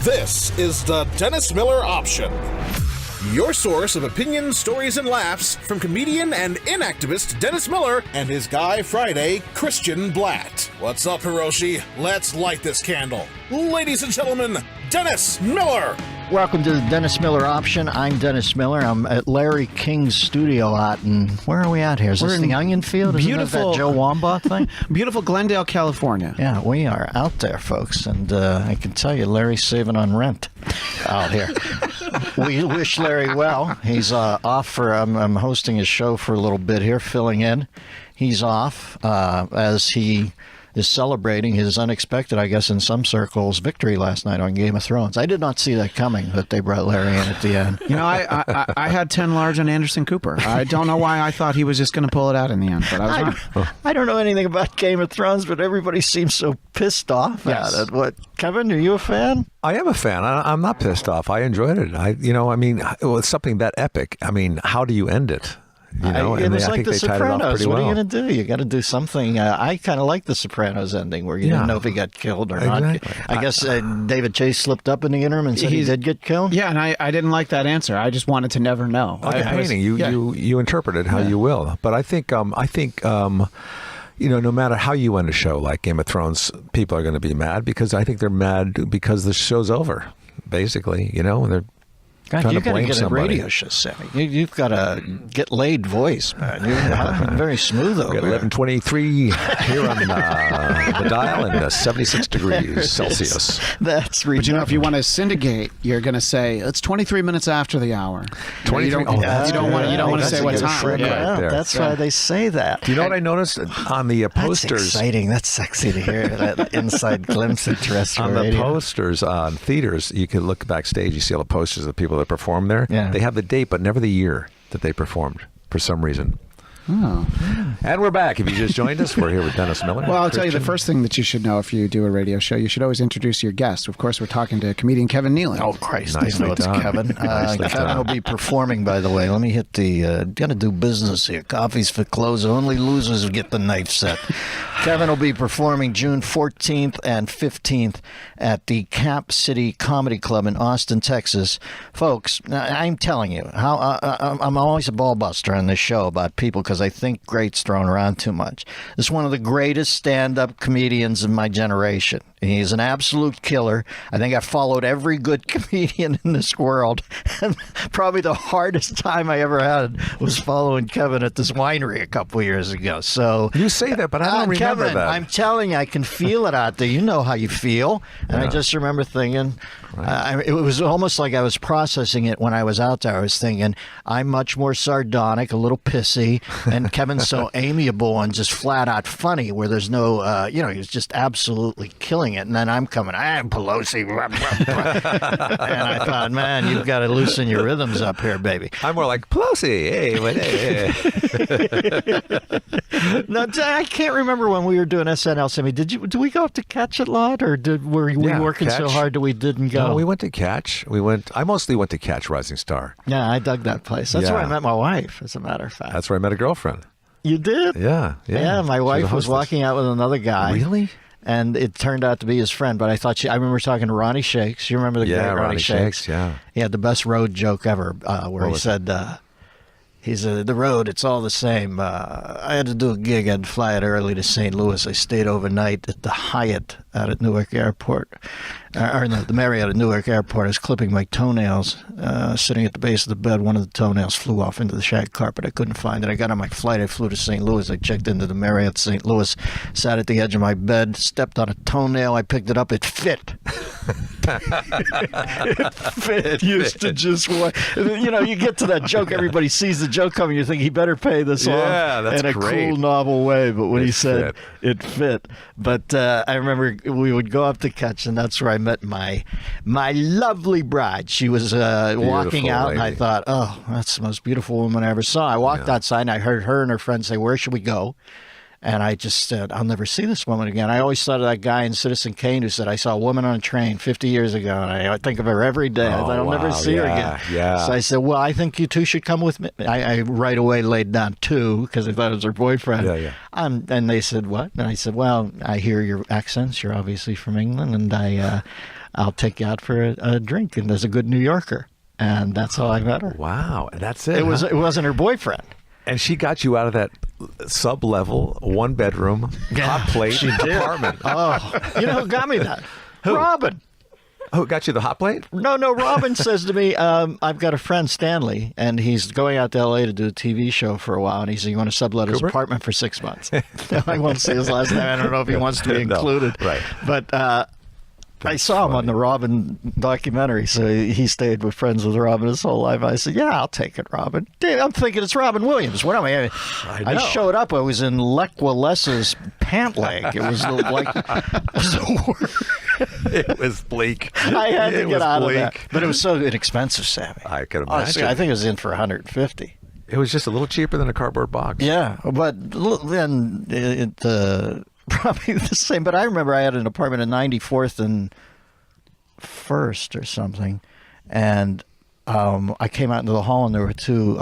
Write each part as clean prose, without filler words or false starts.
This is the Dennis Miller Option. Your source of opinions, stories, and laughs from comedian and inactivist Dennis Miller and his guy Friday, Christian Blatt. What's up, Hiroshi? Let's light this candle. Ladies and gentlemen, Dennis Miller! Welcome to the Dennis Miller Option. I'm Dennis Miller. I'm at Larry King's studio lot, and where are we at here? Is this the Onion Field? Beautiful, that Joe Wambaugh thing? Beautiful Glendale, California. Yeah, we are out there, folks, and I can tell you Larry's saving on rent out here. We wish Larry well. He's off for, I'm hosting his show for a little bit here, filling in. He's off as he is celebrating his unexpected, I guess in some circles, victory last night on Game of Thrones. I did not see that coming, that they brought Larry in at the end. You know, I had 10 large on Anderson Cooper. I don't know why I thought he was just going to pull it out in the end, but I was wrong. I don't know anything about Game of Thrones, but everybody seems so pissed off at it. What, Kevin, are you a fan? I am a fan. I'm not pissed off. I enjoyed it. It's something that epic. I mean, how do you end it? You know, it was like The they tied it off Sopranos. pretty What well. are you going to do? You got to do something. I kind of like The Sopranos ending where you didn't know if he got killed or Exactly. not. I guess David Chase slipped up in the interim and said he did get killed. Yeah, and I didn't like that answer. I just wanted to never know. Like a painting, you interpret it how you will. But I think no matter how you end a show like Game of Thrones, people are going to be mad because I think they're mad because the show's over. Basically, and they're. God, you got to get somebody. a radio show, Sammy. You've got a get laid voice, man. You're very smooth over We're at 11:23 here on the dial and 76 degrees Celsius. That's But you know, if you want to syndicate, you're going to say it's 23 minutes after the hour. 23. You don't want to say what time. Right there. That's why they say that. Do you know what I noticed on the posters? That's exciting. That's sexy to hear. That inside glimpse of terrestrial On the radio. posters on theaters, you can look backstage. You see all the posters of people that perform there. Yeah. They have the date, but never the year that they performed for some reason. Oh. And we're back. If you just joined us, we're here with Dennis Miller. Well, I'll tell you the first thing that you should know if you do a radio show, you should always introduce your guest. Of course, we're talking to comedian Kevin Nealon. Oh, Christ. Nicely I know it's done. Kevin. Nicely Kevin done. will be performing, by the way. Let me hit the... got to do business here. Coffee's for clothes. Only losers get the knife set. Kevin will be performing June 14th and 15th at the Cap City Comedy Club in Austin, Texas. Folks, I'm telling you, I'm always a ball buster on this show about people because I think great's thrown around too much. This is one of the greatest stand-up comedians of my generation. He's an absolute killer. I think I followed every good comedian in this world. And probably the hardest time I ever had was following Kevin at this winery a couple of years ago. So You say that, but I don't remember Kevin, that. I'm telling you, I can feel it out there. You know how you feel. And I just remember thinking, it was almost like I was processing it when I was out there. I was thinking, I'm much more sardonic, a little pissy, and Kevin's so amiable and just flat out funny where there's no, he's just absolutely killing it. And then I'm coming, I'm Pelosi. And I thought, man, you've got to loosen your rhythms up here, baby. I'm more like Pelosi. Hey. No, I can't remember when we were doing SNL. Sammy, did we go up to Catch a lot, or were we working so Catch. hard that we didn't go? No, we went to Catch. I mostly went to Catch Rising Star. Yeah, I dug that place. That's Yeah. where I met my wife, as a matter of fact. That's where I met a girlfriend. You did? Yeah. Yeah, my She wife a was hostess. walking out with another guy. Really? And it turned out to be his friend, but I remember talking to Ronnie Shakes. You remember the great Ronnie Shakes? Yeah. He had the best road joke ever, where he said, the road, it's all the same. I had to do a gig. I had to fly out early to St. Louis. I stayed overnight at the Hyatt out at Newark Airport. The Marriott at Newark Airport. I was clipping my toenails, sitting at the base of the bed. One of the toenails flew off into the shag carpet. I couldn't find it. I got on my flight. I flew to St. Louis. I checked into the Marriott St. Louis, sat at the edge of my bed, stepped on a toenail. I picked it up. It fit. It used to just you get to that joke, everybody sees the joke coming, you think he better pay this off that's in a great. cool, novel way, but when It he said fit. it fit. But I remember we would go up to Catch, and that's where I met my lovely bride. She was walking out, and I lady. thought, oh, that's the most beautiful woman I ever saw. I walked outside, and I heard her and her friend say, where should we go? And I just said, I'll never see this woman again. I always thought of that guy in Citizen Kane who said, I saw a woman on a train 50 years ago, and I think of her every day. I thought, I'll never see her again. Yeah. So I said, well, I think you two should come with me. I right away laid down two because I thought it was her boyfriend. Yeah. And they said, what? And I said, well, I hear your accents. You're obviously from England, and I'll take you out for a drink, and there's a good New Yorker. And that's how I met her. Wow, and that's it. It wasn't her boyfriend. And she got you out of that sub-level, one-bedroom, hot plate apartment. Oh, you know who got me that? Who? Robin. Who got you the hot plate? No. Robin says to me, I've got a friend, Stanley, and he's going out to L.A. to do a TV show for a while. And he said, you want to sublet his apartment for 6 months? I won't say his last name. I don't know if he wants to be included. No, right. But I saw him on the Robin documentary, so he stayed with friends with Robin his whole life. I said, yeah, I'll take it, Robin. Dude, I'm thinking it's Robin Williams. What am I? I showed up. I was in Lech Wales's pant leg. It was like... It was bleak. I had to get out of that. But it was so inexpensive, Sammy. I could imagine. Honestly, I think it was in for $150. It was just a little cheaper than a cardboard box. Yeah, but then it probably the same. But I remember I had an apartment at 94th and 1st or something, and I came out into the hall and there were two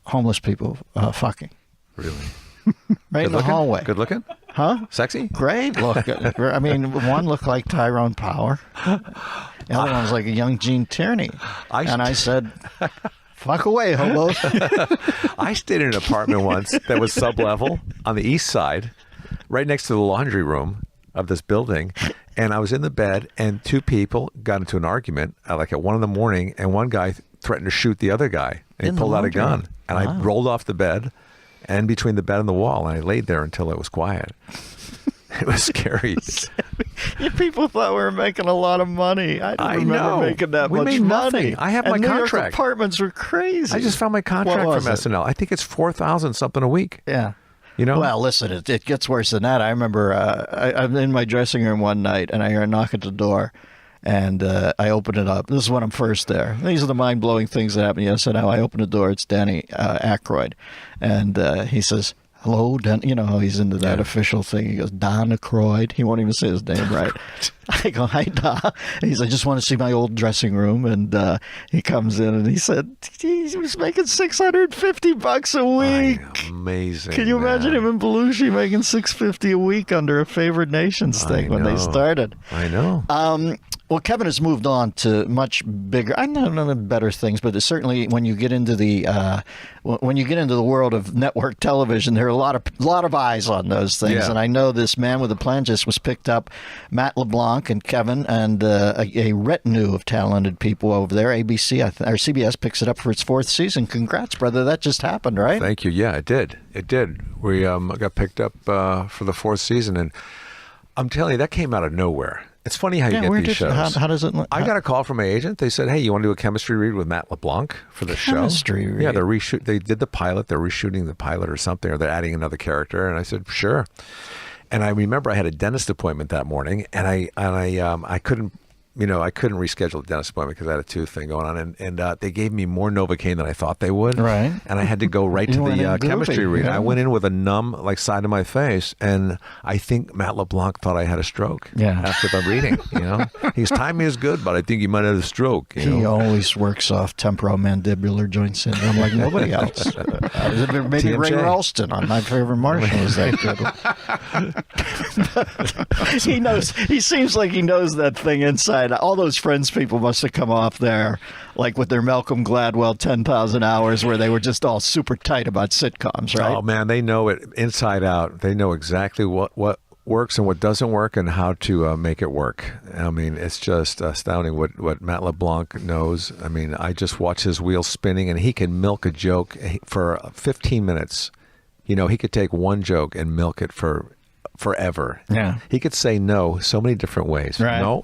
homeless people fucking. Really? Right in the hallway. Good looking? Huh? Sexy? Great looking. I mean, one looked like Tyrone Power. The other one was like a young Gene Tierney. I said, fuck away, hobos. I stayed in an apartment once that was sub-level on the east side, right next to the laundry room of this building. And I was in the bed, and two people got into an argument like at 1 a.m, and one guy threatened to shoot the other guy. And he pulled out a gun. And I rolled off the bed and between the bed and the wall, and I laid there until it was quiet. It was scary. People thought we were making a lot of money. I didn't remember making that much made money. Nothing. I have my New contract. York apartments were crazy. I just found my contract from SNL. I think it's $4,000 something a week. Yeah. You know? Well, listen, it gets worse than that. I remember I'm in my dressing room one night, and I hear a knock at the door, and I open it up. This is when I'm first there. These are the mind-blowing things that happen. Yes, and now I open the door. It's Danny Aykroyd, and he says, hello, Dan. You know how he's into that official thing. He goes, Don Aykroyd. He won't even say his name right. I go, hi, Don. And he's like, I just want to see my old dressing room. And he comes in and he said, he was making $650 a week. Amazing. Can you imagine him in Belushi making $650 a week under a favored nations thing when they started? I know. Well, Kevin has moved on to much bigger. I don't know better things, but certainly when you get into the world of network television, there are a lot of eyes on those things. Yeah. And I know this Man with a Plan just was picked up. Matt LeBlanc and Kevin and a retinue of talented people over there. ABC or CBS picks it up for its 4th season. Congrats, brother! That just happened, right? Thank you. Yeah, it did. It did. We got picked up for the 4th season, and I'm telling you, that came out of nowhere. It's funny how you get these shows. How does it? I got a call from my agent. They said, "Hey, you want to do a chemistry read with Matt LeBlanc for the show?" Chemistry read. Yeah, they did the pilot. They're reshooting the pilot or something, or they're adding another character. And I said, "Sure." And I remember I had a dentist appointment that morning, and I couldn't. I couldn't reschedule the dentist appointment because I had a tooth thing going on, and they gave me more Novocaine than I thought they would. Right. And I had to go right to the chemistry read. I went in with a numb side of my face, and I think Matt LeBlanc thought I had a stroke. Yeah. After the reading, his timing is good, but I think he might have a stroke. He always works off temporomandibular joint syndrome like nobody else. Maybe Ray Ralston on My Favorite Martian was that good. He knows. He seems like he knows that thing inside. All those Friends people must have come off there, like with their Malcolm Gladwell 10,000 hours, where they were just all super tight about sitcoms, right? Oh man, they know it inside out. They know exactly what works and what doesn't work, and how to make it work. I mean, it's just astounding what Matt LeBlanc knows. I mean, I just watch his wheels spinning, and he can milk a joke for 15 minutes. He could take one joke and milk it for forever. Yeah. He could say no so many different ways. Right. No.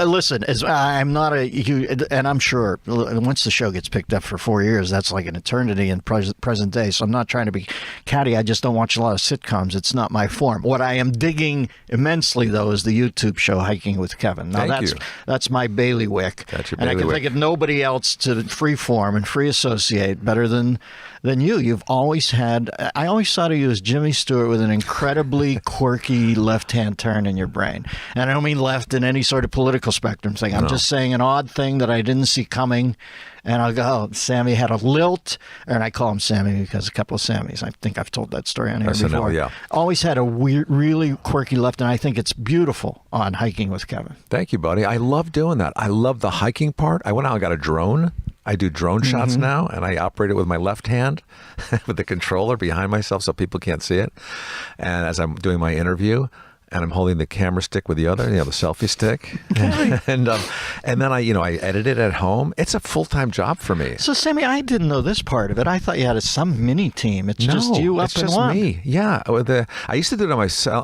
Listen, I'm not and I'm sure once the show gets picked up for 4 years, that's like an eternity in present day. So I'm not trying to be catty. I just don't watch a lot of sitcoms. It's not my form. What I am digging immensely, though, is the YouTube show Hiking with Kevin. Now, that's my bailiwick. That's your and bailiwick. I can think of nobody else to freeform and free associate better than than you. You've always had, I always thought of you as Jimmy Stewart with an incredibly quirky left-hand turn in your brain. And I don't mean left in any sort of political spectrum thing. I'm just saying an odd thing that I didn't see coming. And I'll go, oh, Sammy had a lilt. And I call him Sammy because a couple of Sammys. I think I've told that story on here SNL, before. yeah. Always had a weird, really quirky left. And I think it's beautiful on Hiking with Kevin. Thank you, buddy. I love doing that. I love the hiking part. I went out and got a drone. I do drone shots now, and I operate it with my left hand with the controller behind myself so people can't see it. And as I'm doing my interview, and I'm holding the camera stick with the other, the selfie stick. and then I edit it at home. It's a full-time job for me. So, Sammy, I didn't know this part of it. I thought you had some mini team. It's just you up it's and just one. me. Yeah. I used to do it on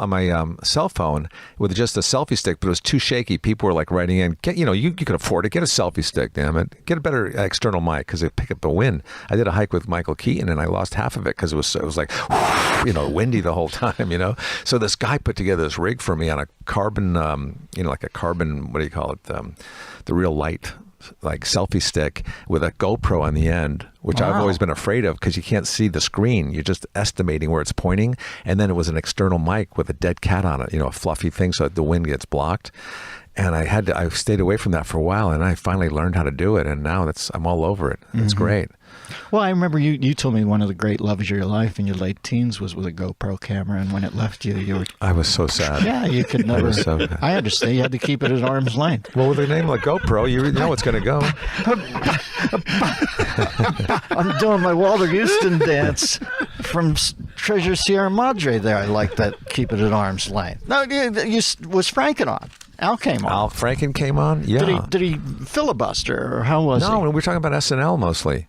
my cell phone with just a selfie stick, but it was too shaky. People were like writing in, you could afford it. Get a selfie stick, damn it. Get a better external mic because it pick up the wind. I did a hike with Michael Keaton, and I lost half of it because it was like, windy the whole time, So this guy put together this rig for me on a carbon, like a carbon, what do you call it? The real light, like selfie stick with a GoPro on the end, which I've always been afraid of because you can't see the screen. You're just estimating where it's pointing. And then it was an external mic with a dead cat on it, a fluffy thing so that the wind gets blocked. And I stayed away from that for a while, and I finally learned how to do it. And now I'm all over it. It's great. Well, I remember you told me one of the great loves of your life in your late teens was with a GoPro camera, and when it left you were... I was so sad. Yeah, you could never... so I understand. You had to keep it at arm's length. Well, with a name like GoPro, you know it's going to go. I'm doing my Walter Houston dance from Treasure Sierra Madre there. I like that, keep it at arm's length. No, was Franken on? Al came on. Al Franken came on? Yeah. Did he filibuster, or how was he? No, we were talking about SNL mostly.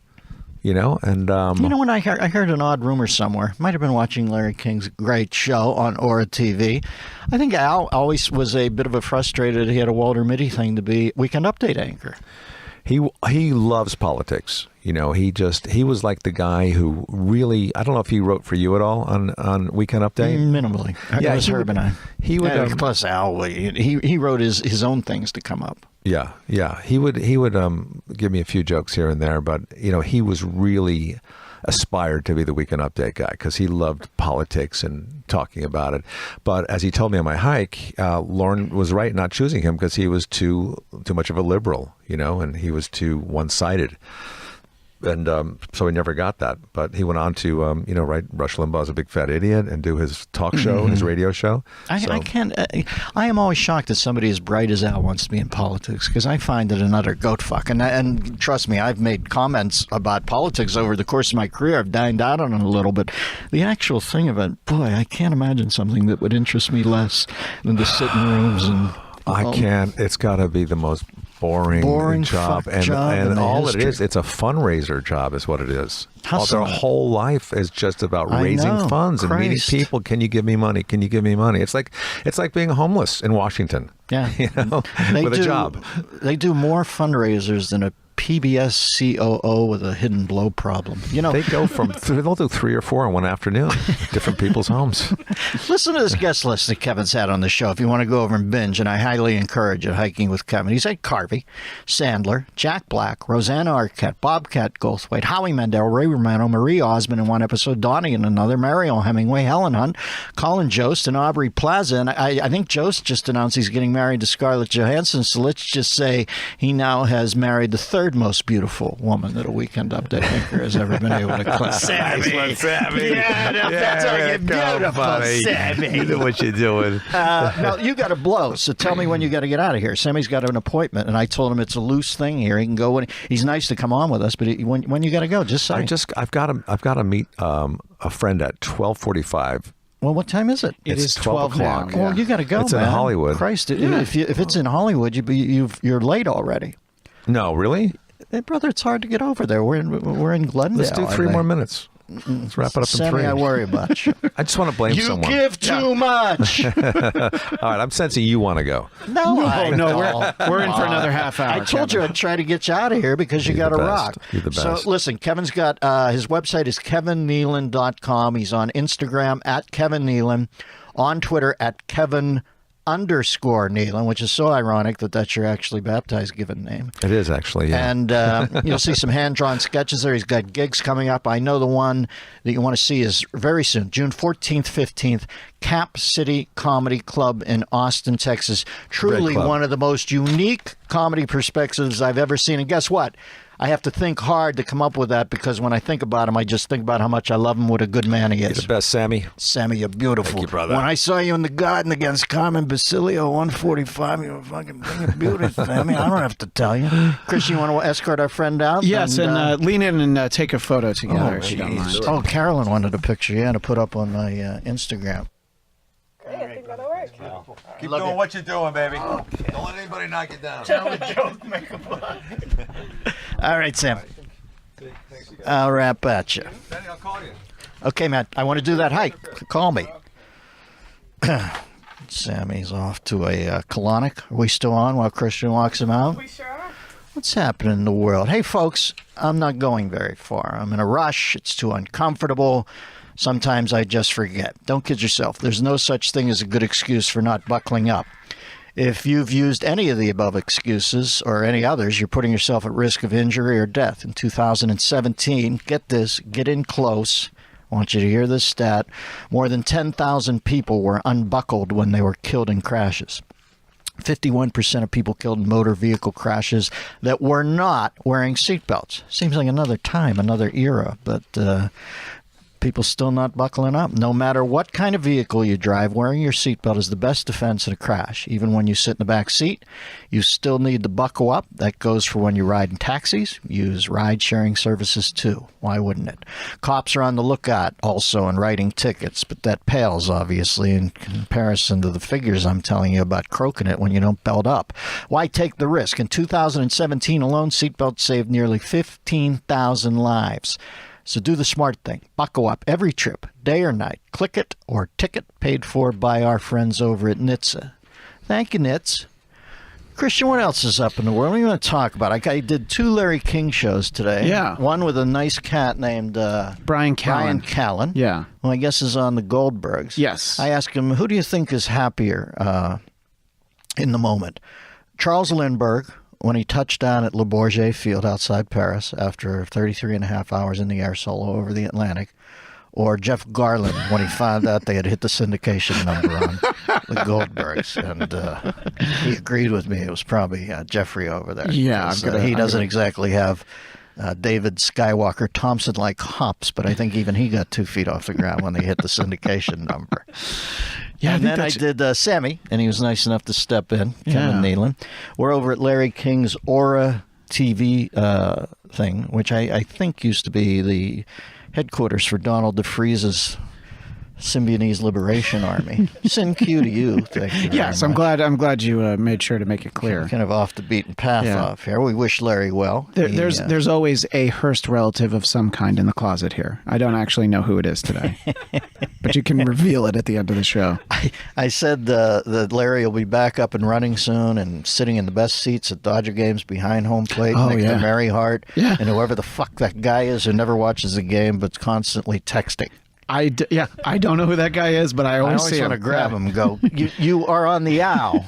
And when I heard an odd rumor somewhere, might have been watching Larry King's great show on Aura TV. I think Al always was a bit of a frustrated. He had a Walter Mitty thing to be Weekend Update anchor. He loves politics. He was like the guy who really, I don't know if he wrote for you at all on Weekend Update. Minimally. Yeah, it was Herb and I. He would plus Al. He wrote his own things to come up. Yeah. He would give me a few jokes here and there, but he was really aspired to be the Weekend Update guy because he loved politics and talking about it. But as he told me on my hike, Lauren was right not choosing him because he was too much of a liberal, and he was too one-sided. And so he never got that. But he went on to, write Rush Limbaugh's a Big Fat Idiot and do his talk show, his radio show. I am always shocked that somebody as bright as Al wants to be in politics because I find it an utter goat fuck. And trust me, I've made comments about politics over the course of my career. I've dined out on it a little, but the actual thing of it, boy, I can't imagine something that would interest me less than to sit in rooms and... I can't. It's got to be the most boring job. And all it is, it's a fundraiser job is what it is. Their whole life is just about raising funds and meeting people. Can you give me money? Can you give me money? It's like being homeless in Washington. Yeah. With a job. They do more fundraisers than a PBS COO with a hidden blow problem. They go they'll do 3 or 4 in one afternoon, different people's homes. Listen to this guest list that Kevin's had on the show if you want to go over and binge, and I highly encourage it, Hiking with Kevin. He's had Carvey, Sandler, Jack Black, Rosanna Arquette, Bobcat Goldthwait, Howie Mandel, Ray Romano, Marie Osmond in one episode, Donnie in another, Mariel Hemingway, Helen Hunt, Colin Jost, and Aubrey Plaza. And I think Jost just announced he's getting married to Scarlett Johansson, so let's just say he now has married the third most beautiful woman that a Weekend Update anchor has ever been able to claim. Sammy. Yeah, that's how you beautiful, Sammy. You know what you're doing. Now, you got to blow, so tell me when you got to get out of here. Sammy's got an appointment, and I told him it's a loose thing here. He can go when he's nice to come on with us, but when you got to go, just say. I've got to meet a friend at 12:45. Well, what time is it? It is 12 o'clock. now. Well, you got to go, It's man. in Hollywood. Christ, if it's in Hollywood, you're late already. No, really? Hey, brother, it's hard to get over there. We're in Glendale. Let's do 3 more minutes. Let's wrap it up in Sammy, 3. I worry about you. I just want to blame someone. You give too much. All right, I'm sensing you want to go. No, We're in for another half hour. I told you I'd try to get you out of here because you got to rock. You're the best. So listen, Kevin's got his website is kevinnealon.com. He's on Instagram at Kevin Nealon, on Twitter at Kevin Nealon, which is so ironic that that's your actually baptized given name. It is actually, yeah. And you'll see some hand-drawn sketches there. He's got gigs coming up. I know the one that you want to see is very soon, June 14th, 15th, Cap City Comedy Club in Austin, Texas. Truly one of the most unique comedy perspectives I've ever seen. And guess what? I have to think hard to come up with that because when I think about him, I just think about how much I love him, what a good man he is. You're the best, Sammy. Sammy, you're beautiful. Thank you, brother. When I saw you in the garden against Carmen Basilio, 145, you were fucking beautiful, Sammy. I don't have to tell you. Christian, you want to escort our friend out? Yes, and lean in and take a photo together if you don't mind. Oh, Carolyn wanted a picture, to put up on my Instagram. Hey, I think that'll work. Keep doing what you're doing, baby. Okay. Don't let anybody knock you down. Tell a joke, make a fun. All right, Sam. I'll wrap at you. Danny, I'll call you. Okay, Matt, I want to do that hike. Call me. Sammy's off to a colonic. Are we still on while Christian walks him out? We sure are. What's happening in the world? Hey, folks, I'm not going very far. I'm in a rush. It's too uncomfortable. Sometimes I just forget. Don't kid yourself. There's no such thing as a good excuse for not buckling up. If you've used any of the above excuses or any others, you're putting yourself at risk of injury or death. In 2017, get this, get in close. I want you to hear this stat. More than 10,000 people were unbuckled when they were killed in crashes. 51% of people killed in motor vehicle crashes that were not wearing seatbelts. Seems like another time, another era, but people still not buckling up. No matter what kind of vehicle you drive, wearing your seatbelt is the best defense in a crash. Even when you sit in the back seat, you still need to buckle up. That goes for when you ride in taxis. Use ride-sharing services too. Why wouldn't it? Cops are on the lookout also and writing tickets, but that pales, obviously, in comparison to the figures I'm telling you about croaking it when you don't belt up. Why take the risk? In 2017 alone, seatbelts saved nearly 15,000 lives. So do the smart thing. Buckle up every trip, day or night. Click it or ticket paid for by our friends over at NHTSA. Thank you, NHTSA. Christian, what else is up in the world? What are you going to talk about? I did 2 Larry King shows today. Yeah. One with a nice cat named Brian Callen. Brian Callen. Yeah. Who I guess is on the Goldbergs. Yes. I asked him, who do you think is happier in the moment? Charles Lindbergh, when he touched down at Le Bourget Field outside Paris after 33 and a half hours in the air solo over the Atlantic, or Jeff Garland when he found out they had hit the syndication number on the Goldbergs. And he agreed with me. It was probably Jeffrey over there. Yeah. He doesn't exactly have David Skywalker Thompson-like hops, but I think even he got 2 feet off the ground when they hit the syndication number. Yeah, and then I did Sammy, and he was nice enough to step in, Kevin Nealon. We're over at Larry King's Aura TV thing, which I think used to be the headquarters for Donald DeFreeze's Symbionese Liberation Army. Send Q to you. Thank you. Yes, I'm glad you made sure to make it clear. Kind of off the beaten path off here. We wish Larry well. There's always a Hearst relative of some kind in the closet here. I don't actually know who it is today, but you can reveal it at the end of the show. I said that Larry will be back up and running soon and sitting in the best seats at Dodger games behind home plate next to Mary Hart and whoever the fuck that guy is who never watches the game but's constantly texting. I don't know who that guy is, but I always see him. Want to grab him and go, you are on the owl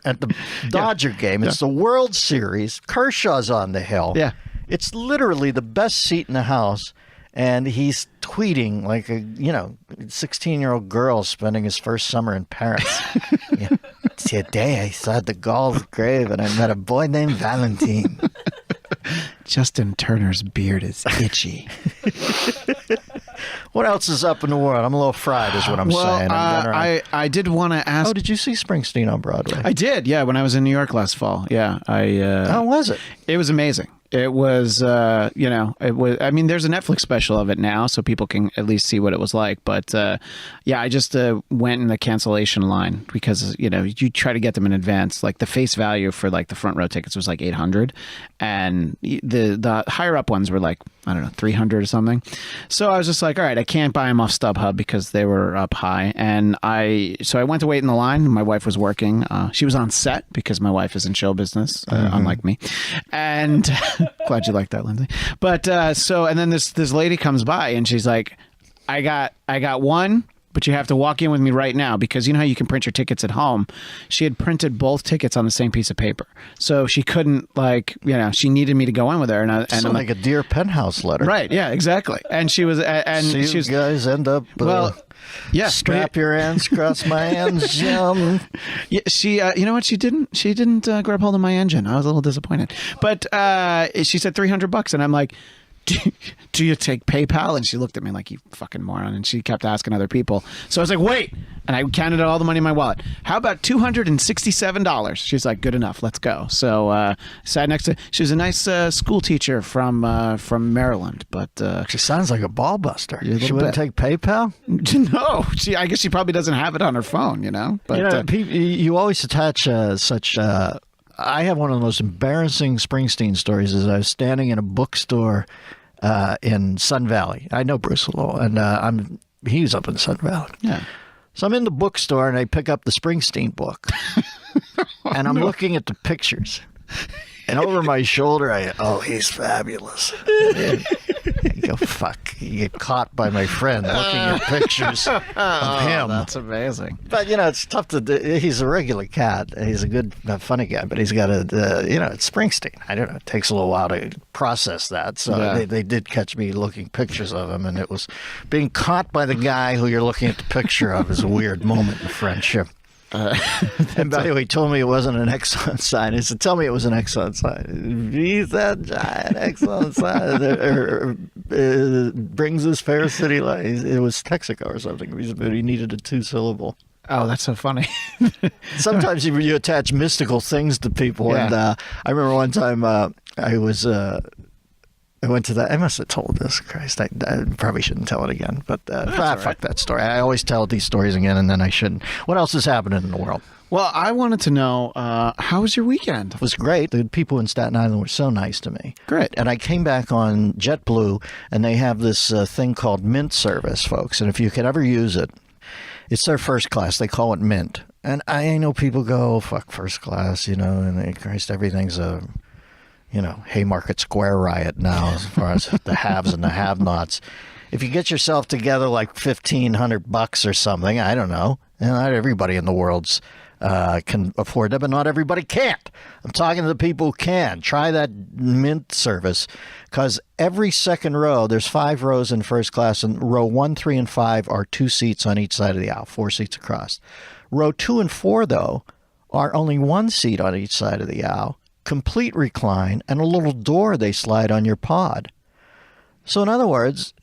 at the Dodger game. It's the World Series. Kershaw's on the hill. Yeah. It's literally the best seat in the house, and he's tweeting like a 16-year-old girl spending his first summer in Paris. Today I saw the Gauls' grave, and I met a boy named Valentine. Justin Turner's beard is itchy. What else is up in the world? I'm a little fried, is what I'm saying. I did want to ask. Oh, did you see Springsteen on Broadway? I did, yeah, when I was in New York last fall. Yeah, how was it? It was amazing. It was, it was. I mean, there's a Netflix special of it now, so people can at least see what it was like. But I just went in the cancellation line because you try to get them in advance. Like the face value for like the front row tickets was like $800, and the higher up ones were like, I don't know, $300 or something. So I was just like, all right, I can't buy them off StubHub because they were up high. And I went to wait in the line. My wife was working. She was on set because my wife is in show business, unlike me. And glad you like that, Lindsay. But and then this lady comes by and she's like, I got one but you have to walk in with me right now because you know how you can print your tickets at home. She had printed both tickets on the same piece of paper, so she couldn't she needed me to go in with her, and I'm like a Dear Penthouse letter, right? Yeah, exactly. And she was, she was, guys end up yeah, strap your hands, cross my hands, jump. Yeah, she, you know what? She didn't grab hold of my engine. I was a little disappointed, but she said $300, and I'm like, do you take PayPal? And she looked at me like, you fucking moron. And she kept asking other people. So I was like, wait. And I counted all the money in my wallet. How about $267? She's like, good enough. Let's go. So sat next to. She was a nice school teacher from Maryland, but she sounds like a ball buster. She wouldn't take PayPal. No, I guess she probably doesn't have it on her phone. But you always attach such. I have one of the most embarrassing Springsteen stories. Is I was standing in a bookstore in Sun Valley. I know Bruce Lowell, and he's up in Sun Valley. Yeah. So I'm in the bookstore, and I pick up the Springsteen book, and I'm looking at the pictures. And over my shoulder, he's fabulous. You go, fuck. You get caught by my friend looking at pictures of him. That's amazing. But, it's tough to do. He's a regular cat. He's a good, funny guy, but he's got it's Springsteen. I don't know. It takes a little while to process that. So they did catch me looking pictures of him, and it was being caught by the guy who you're looking at the picture of is a weird moment in friendship. And by the way, he told me it wasn't an Exxon sign. He said, tell me it was an Exxon sign. He's that giant Exxon sign brings this fair city life. It was Texaco or something, but he needed a 2-syllable. Oh, that's so funny. Sometimes you attach mystical things to people. Yeah. And I remember one time I went to I must have told this. Christ, I probably shouldn't tell it again. But fuck that story. I always tell these stories again, and then I shouldn't. What else is happening in the world? Well, I wanted to know, how was your weekend? It was great. The people in Staten Island were so nice to me. Great. And I came back on JetBlue, and they have this thing called Mint service, folks. And if you could ever use it, it's their first class. They call it Mint. And I know people go, fuck first class, and Christ, everything's a... Haymarket Square riot now as far as the haves and the have-nots. If you get yourself together like $1,500 or something, I don't know, and not everybody in the world's can afford that, but not everybody can't. I'm talking to the people who can. Try that Mint service, because every second row, there's 5 rows in first class, and row 1, 3, and 5 are 2 seats on each side of the aisle, 4 seats across. Row 2 and 4, though, are only 1 seat on each side of the aisle, complete recline, and a little door they slide on your pod. So in other words,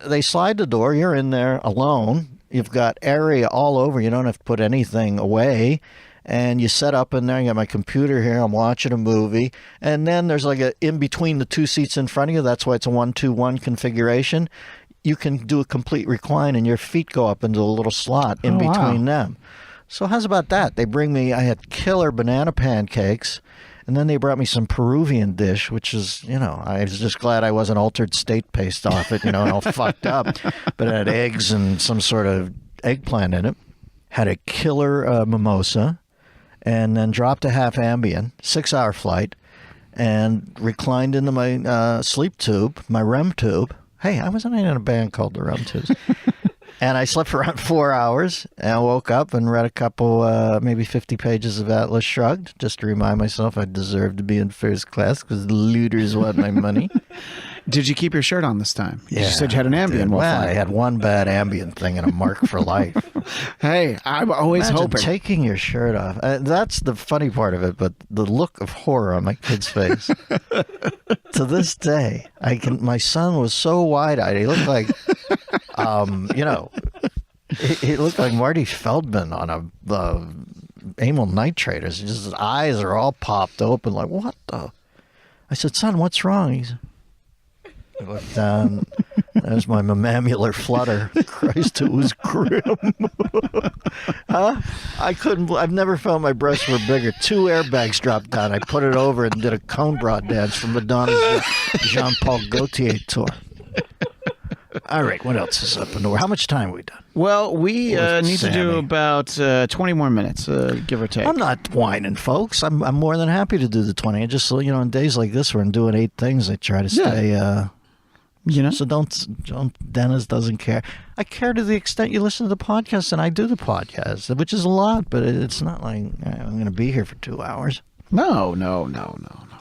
they slide the door, you're in there alone, you've got area all over, you don't have to put anything away, and you set up in there, I got my computer here, I'm watching a movie, and then there's like a in between the 2 seats in front of you, that's why it's a 1-2-1 configuration. You can do a complete recline and your feet go up into a little slot in between them. So how's about that? I had killer banana pancakes. And then they brought me some Peruvian dish, which is, I was just glad I wasn't altered state paste off it, and all fucked up. But it had eggs and some sort of eggplant in it. Had a killer mimosa, and then dropped a half Ambien, 6-hour flight, and reclined into my sleep tube, my REM tube. Hey, I wasn't in a band called the REM Tubes. And I slept for around 4 hours, and I woke up and read a couple, maybe 50 pages of Atlas Shrugged, just to remind myself I deserve to be in first class because the looters want my money. Did you keep your shirt on this time? Yeah. You said you had an Ambien. Well, I had one bad Ambien thing and a mark for life. Hey, I'm always Imagine hoping. Taking your shirt off. That's the funny part of it, but the look of horror on my kid's face. To this day, my son was so wide-eyed. He looked like, he looked like Marty Feldman on a amyl nitrate. His eyes are all popped open like, what the? I said, son, what's wrong? He looked down. There's my mammamular flutter. Christ, it was grim. Huh? I've never felt my breasts were bigger. 2 airbags dropped down. I put it over and did a cone broad dance from Madonna's Jean-Paul Gaultier tour. All right, what else is up in the world? How much time have we done? Well, we need to do Sammy. about 20 more minutes, give or take. I'm not whining, folks. I'm more than happy to do the 20. I just, in days like this where I'm doing 8 things, I try to stay You know? So don't. Dennis doesn't care. I care to the extent you listen to the podcast, and I do the podcast, which is a lot, but it's not like I'm going to be here for 2 hours. No.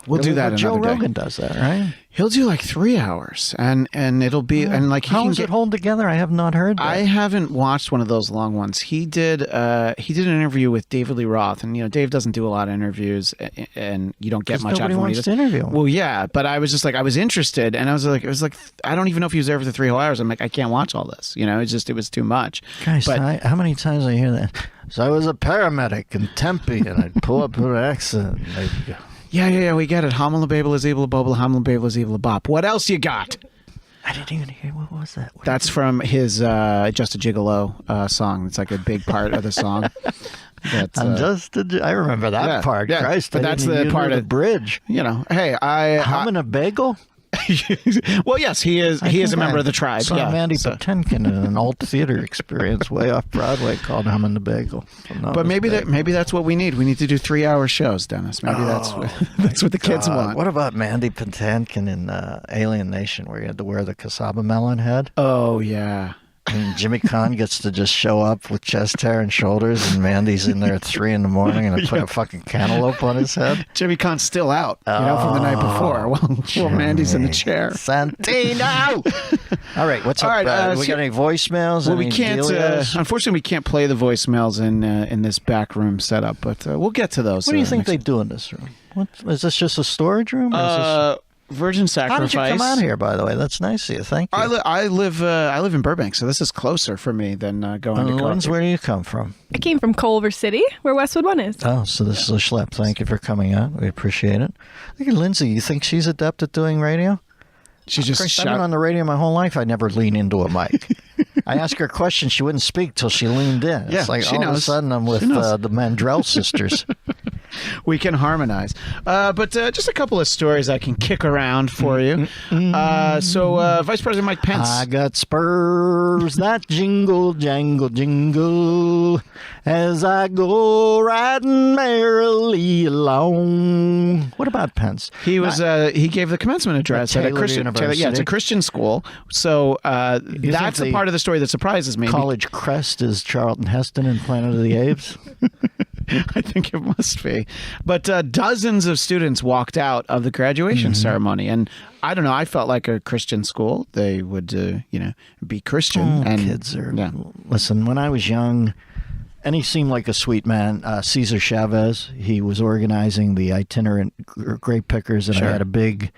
We'll do that another Joe day. Rogan does that, right? He'll do like 3 hours, and it'll be and like he How can does it hold together? I have not heard that. I haven't watched one of those long ones. He did an interview with David Lee Roth, and Dave doesn't do a lot of interviews, and you don't get much out of him. Nobody wants to interview him. Well, yeah, but I was just like I was interested, and it was like I don't even know if he was there for the 3 whole hours. I'm like I can't watch all this. It was too much. Guys, but how many times I hear that? So I was a paramedic in Tempe, and I'd pull up an accident. And they'd go, yeah, we get it. Hamla babel is able to bubble. Hamla babel is able to bop. What else you got? I didn't even hear. What was that? That's from his Just a Gigolo song. It's like a big part of the song. I remember that part. Yeah, Christ, but that's the part of the bridge. Hey, Humming a bagel? well, yes, he is. He is a member of the tribe. Saw Mandy Patinkin in an alt theater experience way off Broadway called "Humming the Bagel." But maybe that's what we need. We need to do 3-hour shows, Dennis. Maybe that's what the kids want. What about Mandy Patinkin in Alien Nation, where you had to wear the cassava melon head? Oh yeah. And Jimmy Kahn gets to just show up with chest hair and shoulders, and Mandy's in there at 3 a.m. and they put a fucking cantaloupe on his head. Jimmy Kahn's still out, from the night before. Well, Mandy's in the chair. Santino! All right, what's up? We got any voicemails? Well, we can't. Unfortunately, we can't play the voicemails in this back room setup, but we'll get to those. What do you think they do in this room? Is this just a storage room? Virgin Sacrifice. How did you come out here, by the way? That's nice of you. Thank you. I live in Burbank, so this is closer for me than going to Linz, where do you come from? I came from Culver City, where Westwood One is. Oh, so this is a schlep. Thank you for coming out. We appreciate it. Look at Lindsay. You think she's adept at doing radio? She just I've been on the radio my whole life. I never lean into a mic. I asked her a question. She wouldn't speak till she leaned in. Yeah, it's like she all knows. of a sudden I'm with the Mandrell sisters. We can harmonize. But just a couple of stories I can kick around for you. So Vice President Mike Pence. I got spurs that jingle, jangle, jingle as I go riding merrily along. What about Pence? He was he gave the commencement address at a Christian University. it's a Christian school. So that's the part of the story that surprises me. College crest is Charlton Heston in Planet of the Apes. I think it must be. But dozens of students walked out of the graduation ceremony. And I don't know, I felt like a Christian school. They would, be Christian. And kids are... Yeah. Listen, when I was young, and he seemed like a sweet man, Cesar Chavez, he was organizing the itinerant grape pickers, and I had a big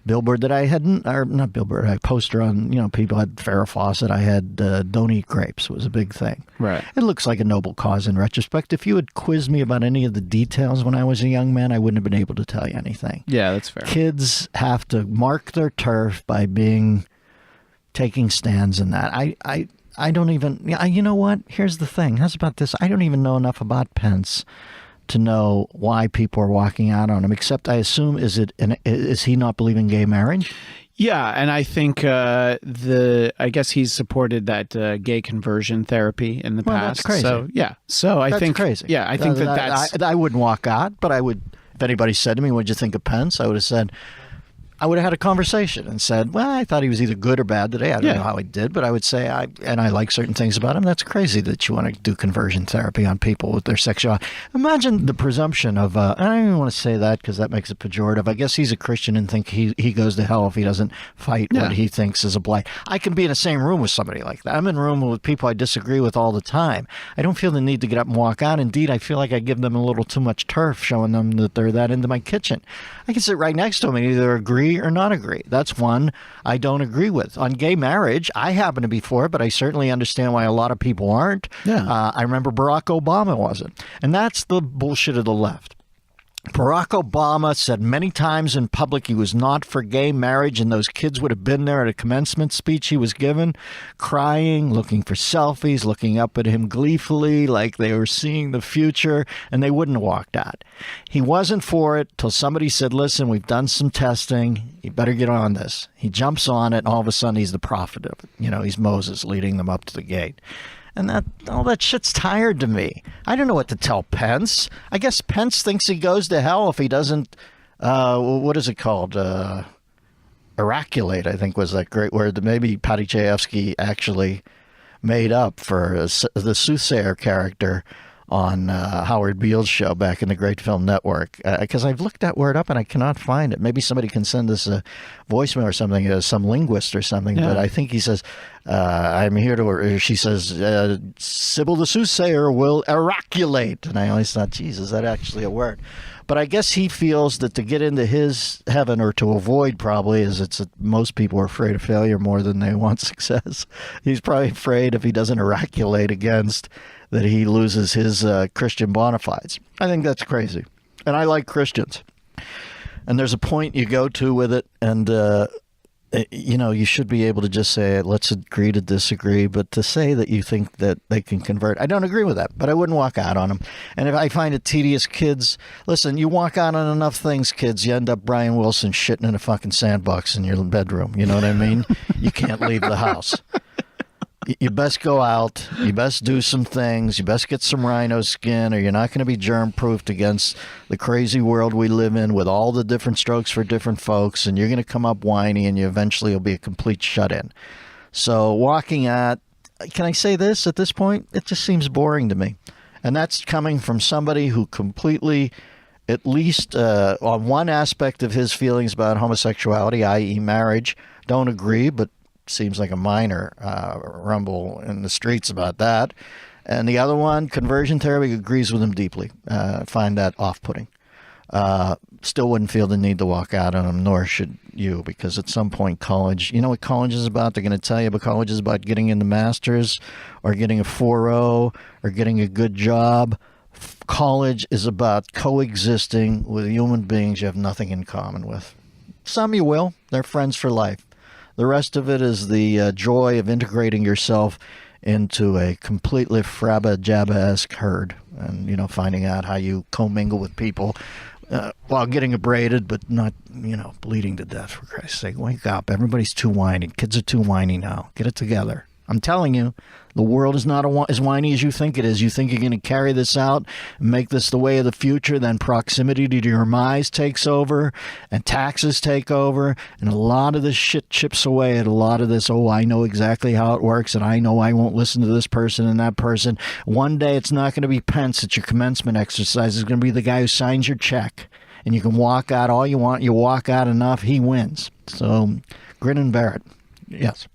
billboard that I hadn't, or not billboard, a poster on, people had Farrah Fawcett. I had Don't Eat Grapes was a big thing. Right. It looks like a noble cause in retrospect. If you had quizzed me about any of the details when I was a young man, I wouldn't have been able to tell you anything. Yeah, that's fair. Kids have to mark their turf by taking stands in that. I don't even, you know what? Here's the thing. How's about this? I don't even know enough about Pence to know why people are walking out on him, except I assume, is he not believing gay marriage? Yeah, and I think I guess he's supported that gay conversion therapy in the past. That's crazy. So yeah, I think crazy. Yeah, I think that's. I wouldn't walk out, but I would. If anybody said to me, "What'd you think of Pence?" I would have said, I would have had a conversation and said, well, I thought he was either good or bad today. I don't know how he did, but I would say I like certain things about him. That's crazy that you want to do conversion therapy on people with their sexuality. Imagine the presumption of, I don't even want to say that because that makes it pejorative. I guess he's a Christian and think he goes to hell if he doesn't fight what he thinks is a blight. I can be in the same room with somebody like that. I'm in a room with people I disagree with all the time. I don't feel the need to get up and walk out. Indeed, I feel like I give them a little too much turf showing them that they're that into my kitchen. I can sit right next to them and either agree or not agree. That's one I don't agree with. On gay marriage, I happen to be for it, but I certainly understand why a lot of people aren't. Yeah. I remember Barack Obama wasn't. And that's the bullshit of the left. Barack Obama said many times in public he was not for gay marriage, and those kids would have been there at a commencement speech he was given, crying, looking for selfies, looking up at him gleefully like they were seeing the future, and they wouldn't have walked out. He wasn't for it till somebody said, listen, we've done some testing. You better get on this. He jumps on it, and all of a sudden he's the prophet of it. He's Moses leading them up to the gate. And all that shit's tired to me. I don't know what to tell Pence. I guess Pence thinks he goes to hell if he doesn't, what is it called? oraculate, I think was that great word that maybe Patty Chayefsky actually made up for the soothsayer character on Howard Beale's show back in the Great Film Network. Because I've looked that word up and I cannot find it. Maybe somebody can send us a voicemail or something, some linguist or something. Yeah. But I think he says, I'm here to, she says, Sybil the soothsayer will oraculate. And I always thought, geez, is that actually a word? But I guess he feels that to get into his heaven, or to avoid probably, is most people are afraid of failure more than they want success. He's probably afraid if he doesn't oraculate against, that he loses his Christian bona fides. I think that's crazy. And I like Christians. And there's a point you go to with it, and you should be able to just say, let's agree to disagree. But to say that you think that they can convert, I don't agree with that, but I wouldn't walk out on them. And if I find it tedious, kids, listen, you walk out on enough things, kids, you end up Brian Wilson shitting in a fucking sandbox in your bedroom. You know what I mean? You can't leave the house. You best go out, you best do some things, you best get some rhino skin, or you're not going to be germ-proofed against the crazy world we live in with all the different strokes for different folks, and you're going to come up whiny, and you eventually will be a complete shut-in. So can I say this at this point? It just seems boring to me. And that's coming from somebody who completely, at least on one aspect of his feelings about homosexuality, i.e. marriage, don't agree, but seems like a minor rumble in the streets about that. And the other one, conversion therapy, agrees with him deeply. Find that off-putting. Still wouldn't feel the need to walk out on him, nor should you, because at some point college, you know what college is about? They're going to tell you, but college is about getting in the masters or getting a 4.0 or getting a good job. College is about coexisting with human beings you have nothing in common with. Some you will. They're friends for life. The rest of it is the joy of integrating yourself into a completely frabba-jabba-esque herd and, finding out how you commingle with people while getting abraded but not, bleeding to death, for Christ's sake. Wake up. Everybody's too whiny. Kids are too whiny now. Get it together. I'm telling you, the world is not as whiny as you think it is. You think you're going to carry this out and make this the way of the future, then proximity to your demise takes over and taxes take over, and a lot of this shit chips away at a lot of this, I know exactly how it works, and I know I won't listen to this person and that person. One day it's not going to be Pence at your commencement exercise. It's going to be the guy who signs your check. And you can walk out all you want. You walk out enough, he wins. So grin and bear it. Yes.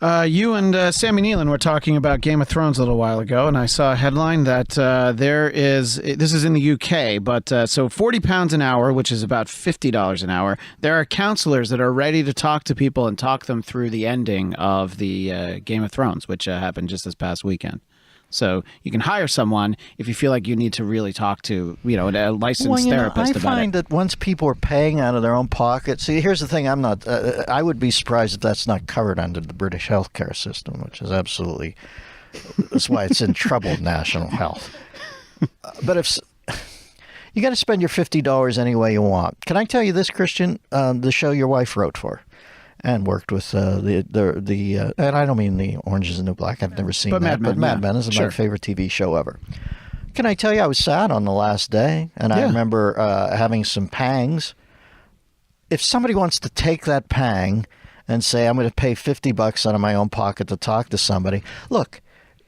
You and Sammy Nealon were talking about Game of Thrones a little while ago, and I saw a headline that this is in the UK, but so £40 an hour, which is about $50 an hour, there are counselors that are ready to talk to people and talk them through the ending of the Game of Thrones, which happened just this past weekend. So you can hire someone if you feel like you need to really talk to, a licensed therapist about it. I find that once people are paying out of their own pocket, see, here's the thing, I would be surprised if that's not covered under the British healthcare system, which is absolutely, that's why it's in trouble with national health. But if you got to spend your $50 any way you want. Can I tell you this, Christian? The show your wife wrote for. And worked with and I don't mean the Orange is the New Black. I've never seen that. But Mad Men is my favorite TV show ever. Can I tell you, I was sad on the last day, and I remember having some pangs. If somebody wants to take that pang and say, I'm going to pay $50 out of my own pocket to talk to somebody, look,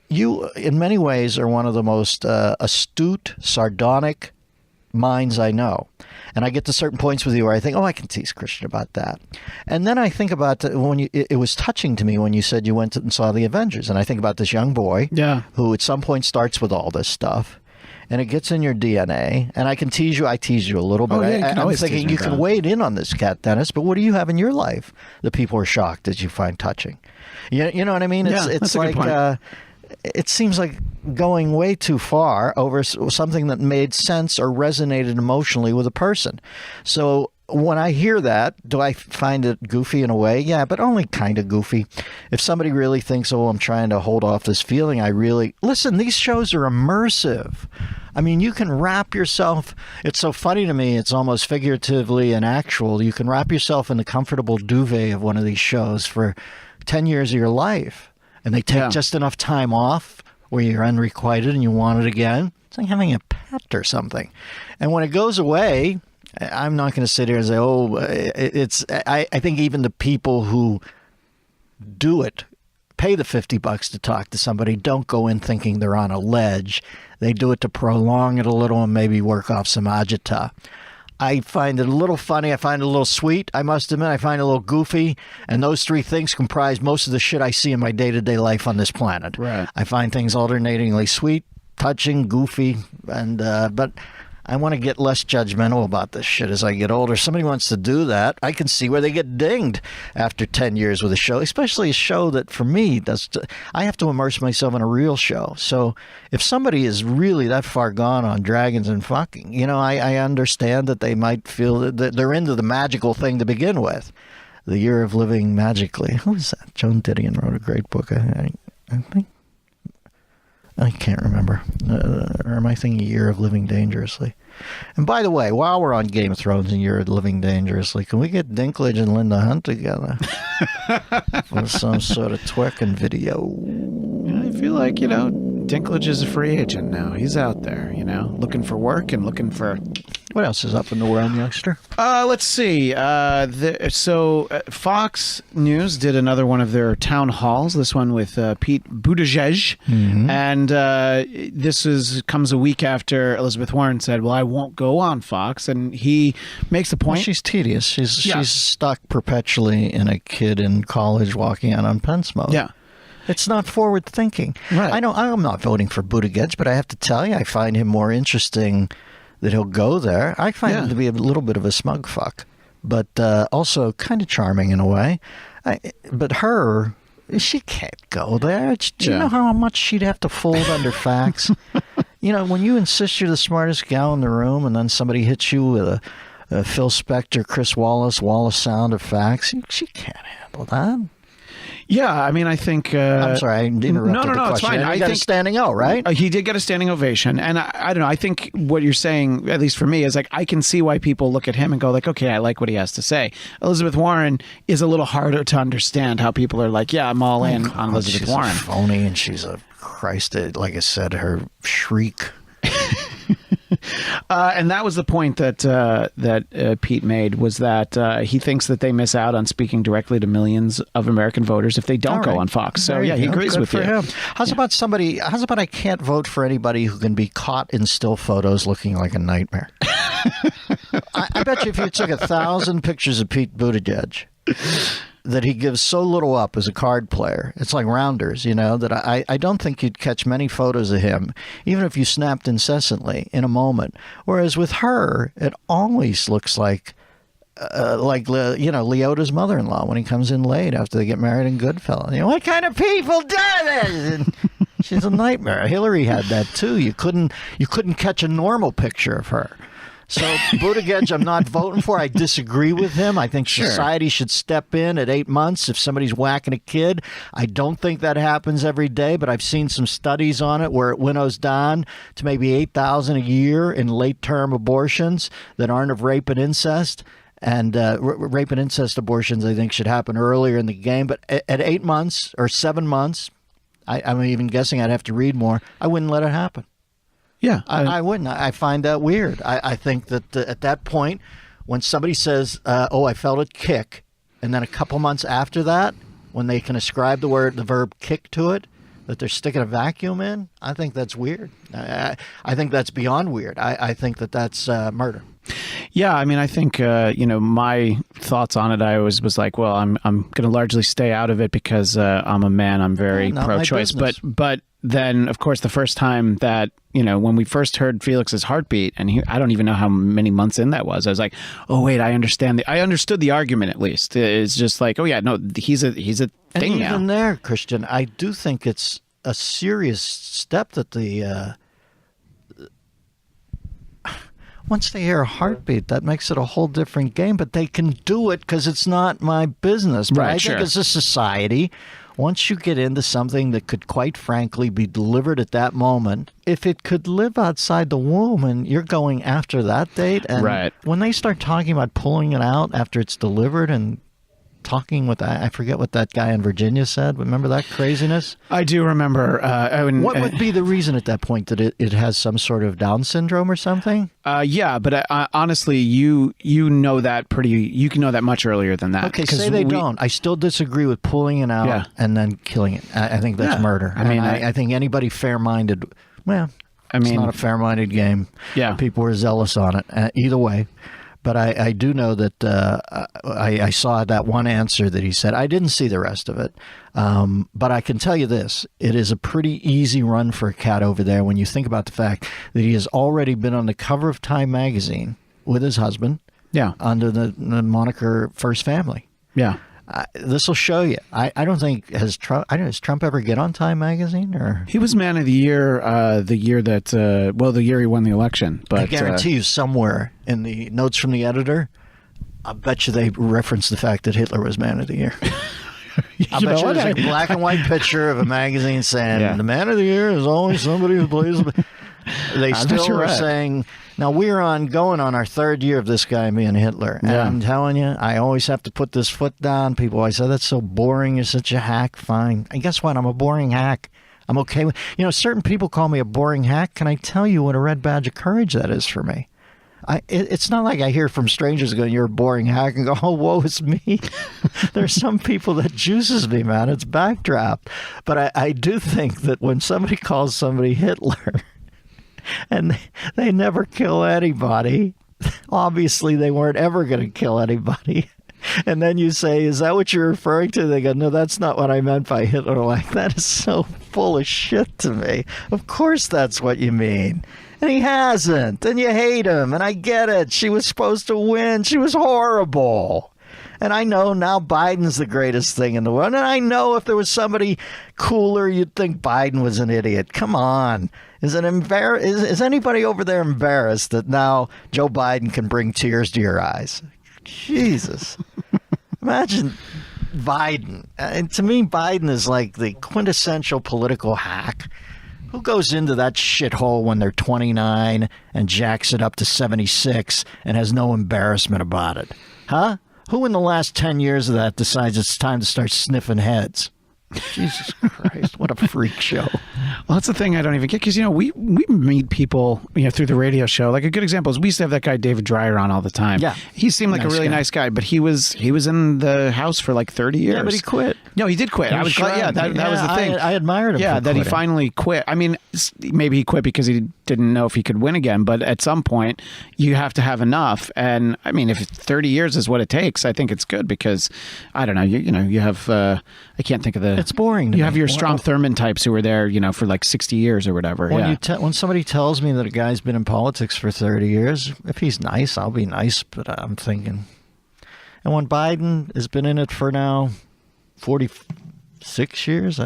you, in many ways, are one of the most astute, sardonic minds I know. And I get to certain points with you where I think, I can tease Christian about that. And then I think about when it was touching to me when you said you went and saw the Avengers. And I think about this young boy who at some point starts with all this stuff. And it gets in your DNA. And I can tease you. I tease you a little bit. I'm thinking you can wade in on this cat, Dennis. But what do you have in your life that people are shocked that you find touching? You know what I mean? It's like it seems like going way too far over something that made sense or resonated emotionally with a person. So when I hear that, do I find it goofy in a way? Yeah, but only kind of goofy. If somebody really thinks, I'm trying to hold off this feeling, listen, these shows are immersive. I mean, you can wrap yourself, it's so funny to me, it's almost figuratively and actual. You can wrap yourself in the comfortable duvet of one of these shows for 10 years of your life. And they take just enough time off where you're unrequited and you want it again. It's like having a pet or something. And when it goes away, I'm not going to sit here and say, oh, it's. I think even the people who do it, pay the $50 to talk to somebody, don't go in thinking they're on a ledge. They do it to prolong it a little and maybe work off some agita. I find it a little funny. I find it a little sweet. I must admit, I find it a little goofy. And those three things comprise most of the shit I see in my day-to-day life on this planet. Right. I find things alternatingly sweet, touching, goofy, and but I want to get less judgmental about this shit as I get older. If somebody wants to do that, I can see where they get dinged after 10 years with a show, especially a show that, for me, I have to immerse myself in a real show. So if somebody is really that far gone on dragons and fucking, you know, I understand that they might feel that they're into the magical thing to begin with. The Year of Living Magically. Who is that? Joan Didion wrote a great book, I think. I can't remember. Or am I thinking Year of Living Dangerously? And by the way, while we're on Game of Thrones and Year of Living Dangerously, can we get Dinklage and Linda Hunt together for some sort of twerking video? I feel like, you know, Dinklage is a free agent now. He's out there, you know, looking for work and looking for... What else is up in the world, youngster? Let's see. Fox News did another one of their town halls. This one with Pete Buttigieg, and this comes a week after Elizabeth Warren said, "Well, I won't go on Fox," and he makes the point. Well, she's tedious. She's stuck perpetually in a kid in college walking out on Pence mode. Yeah. It's not forward thinking. Right. I'm not voting for Buttigieg, but I have to tell you, I find him more interesting that he'll go there. I find him to be a little bit of a smug fuck, but also kind of charming in a way. But she can't go there. Do you know how much she'd have to fold under facts? You know, when you insist you're the smartest gal in the room and then somebody hits you with a Phil Spector, Chris Wallace sound of facts, she can't handle that. Yeah, I mean, I think... I'm sorry, I interrupted the question. No, it's fine. I got a standing O, right? He did get a standing ovation. And I don't know, I think what you're saying, at least for me, is like, I can see why people look at him and go like, okay, I like what he has to say. Elizabeth Warren is a little harder to understand how people are like, yeah, I'm all in on Elizabeth Warren. She's a phony, and she's a Christ, like I said, her shriek. And that was the point that Pete made, was that he thinks that they miss out on speaking directly to millions of American voters if they don't go on Fox. So he agrees with you. Him. How's about I can't vote for anybody who can be caught in still photos looking like a nightmare? I bet you if you took 1,000 pictures of Pete Buttigieg that he gives so little up as a card player, it's like rounders, you know, that I don't think you'd catch many photos of him, even if you snapped incessantly in a moment. Whereas with her, it always looks like Leota's mother-in-law when he comes in late after they get married in Goodfellas. You know, what kind of people do this? And she's a nightmare. Hillary had that too. You couldn't catch a normal picture of her. So Buttigieg, I'm not voting for. I disagree with him. I think society should step in at 8 months if somebody's whacking a kid. I don't think that happens every day, but I've seen some studies on it where it winnows down to maybe 8,000 a year in late-term abortions that aren't of rape and incest. And rape and incest abortions, I think, should happen earlier in the game. But at 8 months or 7 months, I'm even guessing I'd have to read more, I wouldn't let it happen. Yeah, I wouldn't. I find that weird. I think that at that point, when somebody says, "Oh, I felt it kick," and then a couple months after that, when they can ascribe the verb "kick" to it, that they're sticking a vacuum in, I think that's weird. I think that's beyond weird. I think that's murder. Yeah, I mean, I think my thoughts on it, I always was like, well, I'm going to largely stay out of it because I'm a man. I'm very pro-choice. But then, of course, the first time that, when we first heard Felix's heartbeat, and I don't even know how many months in that was, I was like, oh wait, I understand. I understood the argument at least. It's just like, oh yeah, no, he's a thing and now. Even there, Christian, I do think it's a serious step that the. Once they hear a heartbeat, that makes it a whole different game. But they can do it because it's not my business. But I think as a society, once you get into something that could quite frankly be delivered at that moment, if it could live outside the womb and you're going after that date, and when they start talking about pulling it out after it's delivered and talking with, I forget what that guy in Virginia said. Remember that craziness? I do remember. What would be the reason at that point that it has some sort of Down syndrome or something? Yeah, but honestly, you know that you can know that much earlier than that. Okay, say they don't. I still disagree with pulling it out and then killing it. I think that's murder. I think anybody fair-minded, it's not a fair-minded game. Yeah. People were zealous on it. Either way. But I do know that I saw that one answer that he said. I didn't see the rest of it. But I can tell you this. It is a pretty easy run for a cat over there when you think about the fact that he has already been on the cover of Time magazine with his husband under the moniker First Family. Yeah. This will show you. I don't think has Trump ever get on Time magazine or he was Man of the Year the year that the year he won the election. But I guarantee you somewhere in the notes from the editor, I bet you they reference the fact that Hitler was Man of the Year. I bet you there's a black and white picture of a magazine saying the Man of the Year is always somebody who plays. They still are saying. Now, we're going on our third year of this guy being Hitler. And I'm telling you, I always have to put this foot down. People always say, that's so boring. You're such a hack. Fine. And guess what? I'm a boring hack. I'm okay with... certain people call me a boring hack. Can I tell you what a red badge of courage that is for me? It's not like I hear from strangers going, you're a boring hack, and go, oh, woe is me. There's some people that juices me, man. It's backdraft. But I do think that when somebody calls somebody Hitler... and they never kill anybody. Obviously, they weren't ever going to kill anybody. And then you say, is that what you're referring to? They go, no, that's not what I meant by Hitler. Like, that is so full of shit to me. Of course that's what you mean. And he hasn't. And you hate him. And I get it. She was supposed to win. She was horrible. And I know now Biden's the greatest thing in the world. And I know if there was somebody cooler, you'd think Biden was an idiot. Come on. Is anybody over there embarrassed that now Joe Biden can bring tears to your eyes? Jesus. Imagine Biden. And to me, Biden is like the quintessential political hack. Who goes into that shithole when they're 29 and jacks it up to 76 and has no embarrassment about it? Huh? Who in the last 10 years of that decides it's time to start sniffing heads? Jesus Christ, what a freak show. Well, that's the thing I don't even get, because, we meet people, through the radio show. Like, a good example is we used to have that guy David Dreyer on all the time. Yeah. He seemed like a really nice guy, but he was in the House for like 30 years. Yeah, but he quit. No, he did quit. I was glad. That was the thing. I admired him. Yeah, that he finally quit. I mean, maybe he quit because he didn't know if he could win again, but at some point you have to have enough. And I mean, if 30 years is what it takes, I think it's good, because I don't know, you have I can't think of the... It's boring to You me. have your Strom Thurmond types who were there, for like 60 years or whatever. When somebody tells me that a guy's been in politics for 30 years, if he's nice, I'll be nice, but I'm thinking... And when Biden has been in it for now 46 years,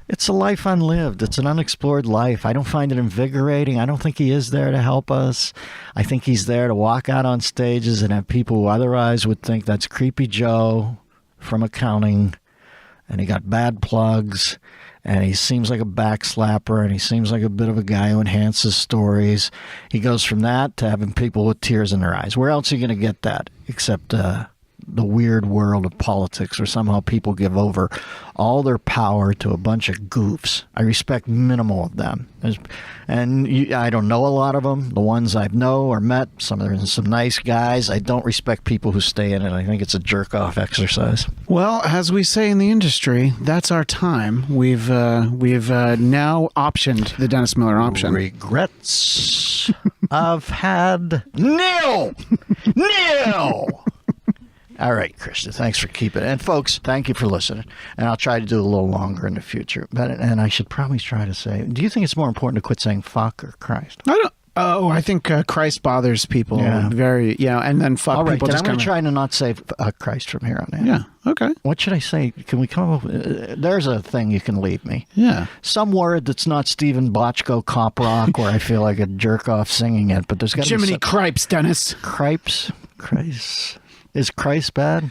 it's a life unlived. It's an unexplored life. I don't find it invigorating. I don't think he is there to help us. I think he's there to walk out on stages and have people who otherwise would think that's Creepy Joe from accounting, and he got bad plugs, and he seems like a backslapper, and he seems like a bit of a guy who enhances stories. He goes from that to having people with tears in their eyes. Where else are you going to get that except the weird world of politics, where somehow people give over all their power to a bunch of goofs? I respect minimal of them. I don't know a lot of them. The ones I know or met, some nice guys. I don't respect people who stay in it. I think it's a jerk-off exercise. Well, as we say in the industry, that's our time. We've now optioned the Dennis Miller option. Regrets I've had nil. All right, Christian, thanks for keeping it. And folks, thank you for listening. And I'll try to do it a little longer in the future. And I should probably try to say, do you think it's more important to quit saying fuck or Christ? I think Christ bothers people very, and then fuck all right, people. Then I'm going to try to not say Christ from here on in. Yeah, okay. What should I say? Can we come up with, there's a thing you can leave me. Yeah. Some word that's not Stephen Bochco cop rock where I feel like a jerk off singing it, but there's got to be Jiminy Cripes, Dennis. Cripes? Christ. Is Christ bad?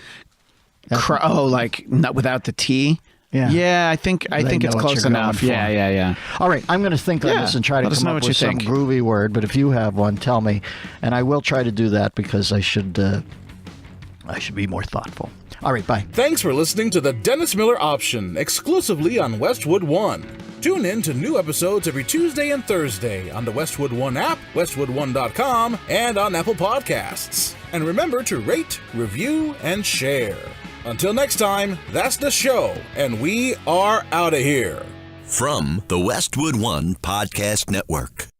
Like not without the T? Yeah, I think it's close enough. Yeah. All right, I'm going to think on this and try to come up with some groovy word, but if you have one, tell me, and I will try to do that because I should be more thoughtful. All right, bye. Thanks for listening to the Dennis Miller Option, exclusively on Westwood One. Tune in to new episodes every Tuesday and Thursday on the Westwood One app, westwood1.com, and on Apple Podcasts. And remember to rate, review, and share. Until next time, that's the show, and we are out of here. From the Westwood One Podcast Network.